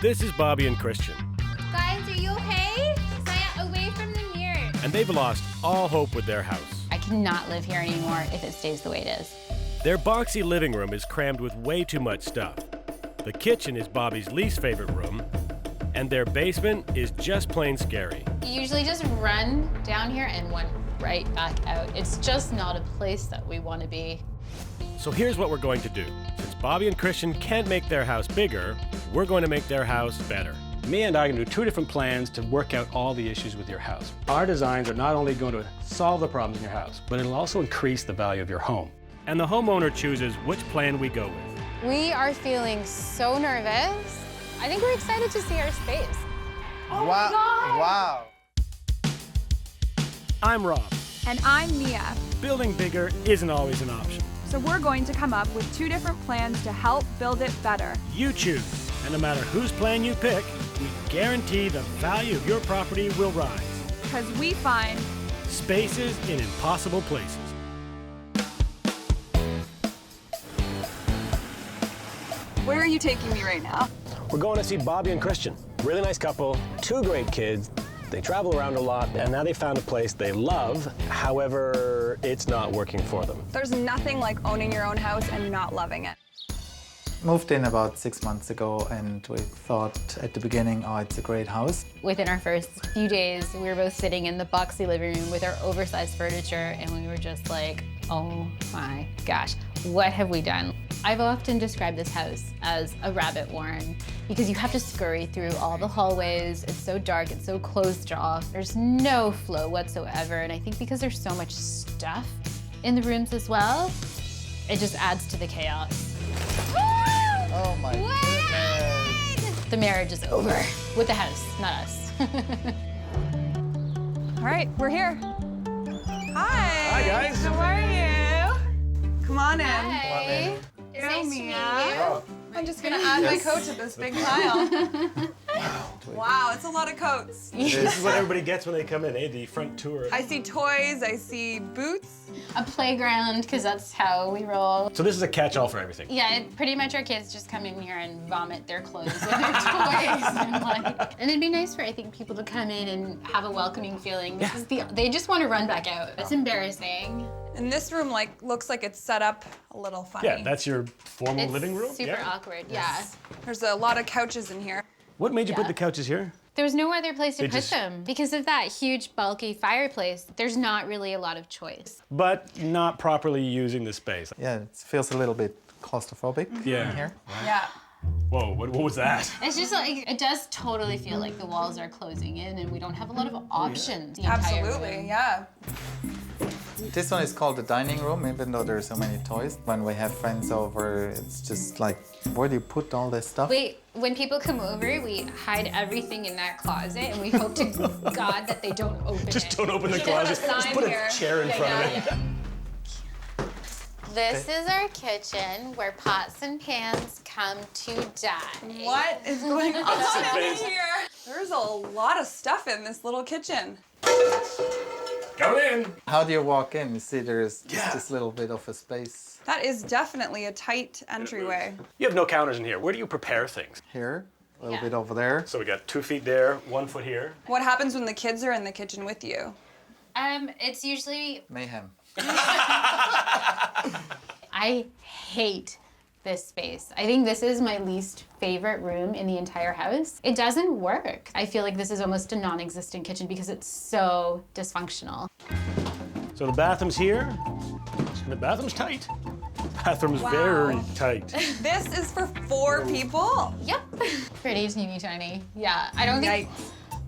This is Bobby and Christian. Guys, are you okay? Stay away from the mirror. And they've lost all hope with their house. I cannot live here anymore if it stays the way it is. Their boxy living room is crammed with way too much stuff. The kitchen is Bobby's least favorite room, and their basement is just plain scary. You usually just run down here and run right back out. It's just not a place that we want to be. So here's what we're going to do. Since Bobby and Christian can't make their house bigger, we're going to make their house better. Me and I can do two different plans to work out all the issues with your house. Our designs are not only going to solve the problems in your house, but it'll also increase the value of your home. And the homeowner chooses which plan we go with. We are feeling so nervous. I think we're excited to see our space. Oh wow. Wow. I'm Rob. And I'm Mia. Building bigger isn't always an option. So we're going to come up with two different plans to help build it better. You choose, and no matter whose plan you pick, we guarantee the value of your property will rise. Because we find Spaces in impossible places. Where are you taking me right now? We're going to see Bobby and Christian. Really nice couple, two great kids. They travel around a lot, and now they found a place they love. However, it's not working for them. There's nothing like owning your own house and not loving it. Moved in about 6 months ago, and we thought at the beginning, oh, it's a great house. Within our first few days, we were both sitting in the boxy living room with our oversized furniture, and we were just like, oh my gosh, what have we done? I've often described this house as a rabbit warren because you have to scurry through all the hallways. It's so dark, it's so closed off. There's no flow whatsoever, and I think because there's so much stuff in the rooms as well, it just adds to the chaos. Oh my goodness. The marriage is over with the house, not us. All right, we're here. Hi. Hi, guys. How are you? Come on in. Hi. Hello, Nice to Mia. meet you. I'm just gonna add my coat to this big pile. Wow, it's a lot of coats. This is what everybody gets when they come in, eh? The front tour. I see toys, I see boots. A playground, because that's how we roll. So this is a catch-all for everything. Yeah, pretty much our kids just come in here and vomit their clothes and their toys. And it'd be nice for, I think, people to come in and have a welcoming feeling. They just want to run back out. It's embarrassing. And this room looks like it's set up a little funny. Yeah, that's your formal It's living room? super awkward, yeah. There's a lot of couches in here. What made you put Yeah. the couches here? There was no other place to They put just- them. Because of that huge, bulky fireplace, there's not really a lot of choice. But not properly using the space. Yeah, it feels a little bit claustrophobic Yeah. in here. Yeah. Whoa, what was that? It's just like, it does totally feel like the walls are closing in and we don't have a lot of options. The entire Absolutely, room. yeah. This one is called the dining room, even though there are so many toys. When we have friends over, it's just like, where do you put all this stuff? When people come over, we hide everything in that closet and we hope to God that they don't open it. Just don't open the Should have a closet. Just sign put here. a chair in front of it. This is our kitchen where pots and pans come to die. What is going on in amazing. here? There's a lot of stuff in this little kitchen. Come in. How do you walk in? You see there's Yeah. just this little bit of a space That is definitely a tight entryway. You have no counters in here. Where do you prepare things? here, a little Yeah. bit over there. So we got 2 feet there, 1 foot here. What happens when the kids are in the kitchen with you? It's usually, Mayhem. I hate this space. I think this is my least favorite room in the entire house. It doesn't work. I feel like this is almost a non-existent kitchen because it's so dysfunctional. So the bathroom's here. And the bathroom's tight. Bathroom's Wow. very tight. This is for 4 people? Yep. Pretty teeny tiny. Yeah, I don't think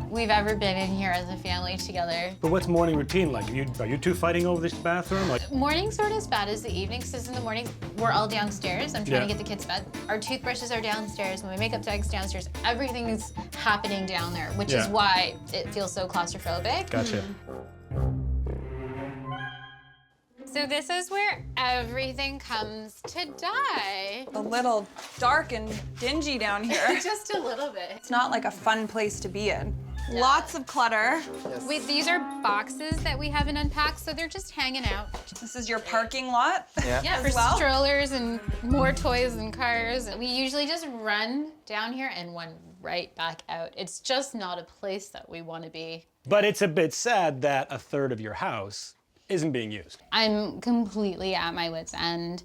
we've ever been in here as a family together. But what's morning routine like? Are you two fighting over this bathroom? Like, Mornings aren't as bad as the evenings, because in the morning, we're all downstairs. I'm trying Yeah. to get the kids to bed. Our toothbrushes are downstairs. When we make up bags downstairs, everything is happening down there, which is Yeah. why it feels so claustrophobic. gotcha. So this is where everything comes to die. A little dark and dingy down here. Just a little bit. It's not like a fun place to be in. Lots of clutter. Wait, these are boxes that we haven't unpacked, so they're just hanging out. This is your parking lot. Yeah, for strollers and more toys and cars. We usually just run down here and run right back out. It's just not a place that we want to be. But it's a bit sad that a third of your house isn't being used. I'm completely at my wit's end.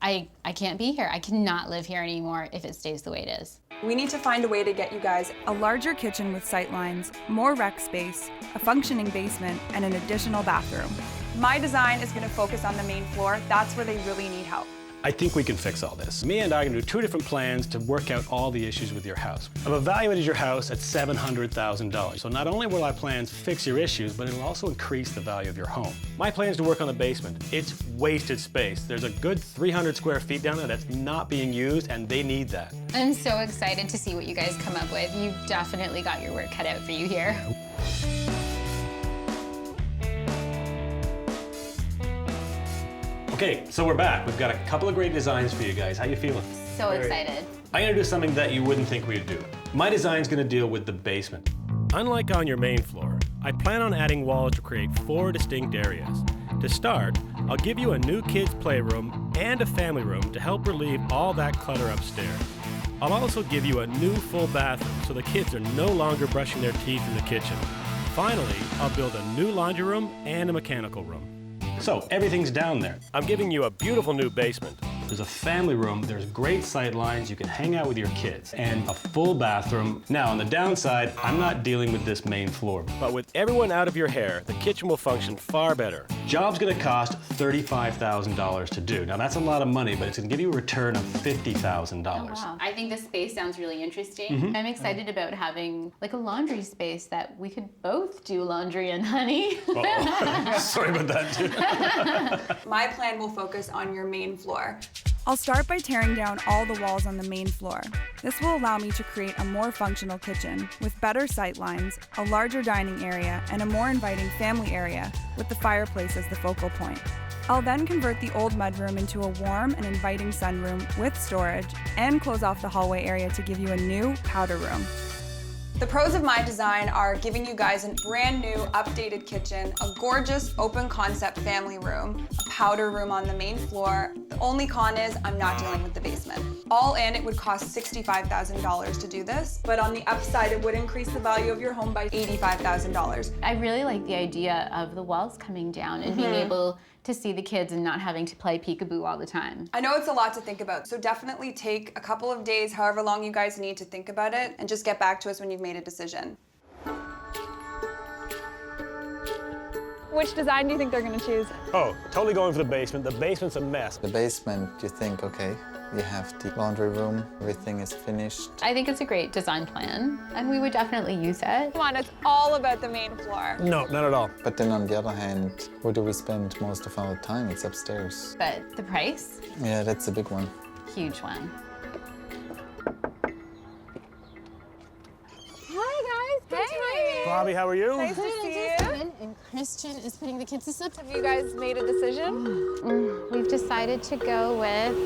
I can't be here. I cannot live here anymore if it stays the way it is. We need to find a way to get you guys A larger kitchen with sightlines, more rec space, a functioning basement, and an additional bathroom. My design is going to focus on the main floor. That's where they really need help. I think we can fix all this. Me and I can do 2 different plans to work out all the issues with your house. I've evaluated your house at $700,000. So not only will our plans fix your issues, but it'll also increase the value of your home. My plan is to work on the basement. It's wasted space. There's a good 300 square feet down there that's not being used, and they need that. I'm so excited to see what you guys come up with. You've definitely got your work cut out for you here. Okay, so we're back. We've got a couple of great designs for you guys. How you feeling? So excited. I'm gonna do something that you wouldn't think we'd do. My design's gonna deal with the basement. Unlike on your main floor, I plan on adding walls to create 4 distinct areas. To start, I'll give you a new kids' playroom and a family room to help relieve all that clutter upstairs. I'll also give you a new full bathroom so the kids are no longer brushing their teeth in the kitchen. Finally, I'll build a new laundry room and a mechanical room. So everything's down there. I'm giving you a beautiful new basement. There's a family room, there's great sight lines, you can hang out with your kids, and a full bathroom. Now, on the downside, I'm not dealing with this main floor. But with everyone out of your hair, the kitchen will function far better. Job's gonna cost $35,000 to do. Now, that's a lot of money, but it's gonna give you a return of $50,000. Wow. I think this space sounds really interesting. I'm excited about having like a laundry space that we could both do laundry in, honey. Sorry about that, too. My plan will focus on your main floor. I'll start by tearing down all the walls on the main floor. This will allow me to create a more functional kitchen with better sight lines, a larger dining area, and a more inviting family area with the fireplace as the focal point. I'll then convert the old mudroom into a warm and inviting sunroom with storage and close off the hallway area to give you a new powder room. The pros of my design are giving you guys a brand new, updated kitchen, a gorgeous open concept family room, a powder room on the main floor. The only con is I'm not dealing with the basement. All in, it would cost $65,000 to do this, but on the upside, it would increase the value of your home by $85,000. I really like the idea of the walls coming down and being able to see the kids and not having to play peekaboo all the time. I know it's a lot to think about, so definitely take a couple of days, however long you guys need to think about it, and just get back to us when you've made a decision. Which design do you think they're gonna choose? Oh, totally going for the basement. The basement's a mess. The basement, you think, okay, you have the laundry room, everything is finished. I think it's a great design plan, and we would definitely use it. Come on, it's all about the main floor. No, not at all. But then on the other hand, where do we spend most of our time? It's upstairs. But the price, Yeah, that's a big one. huge one. Hi guys, good timing. Bobby, how are you? Nice to see you. And Christian is putting the kids to sleep. Have you guys made a decision? We've decided to go with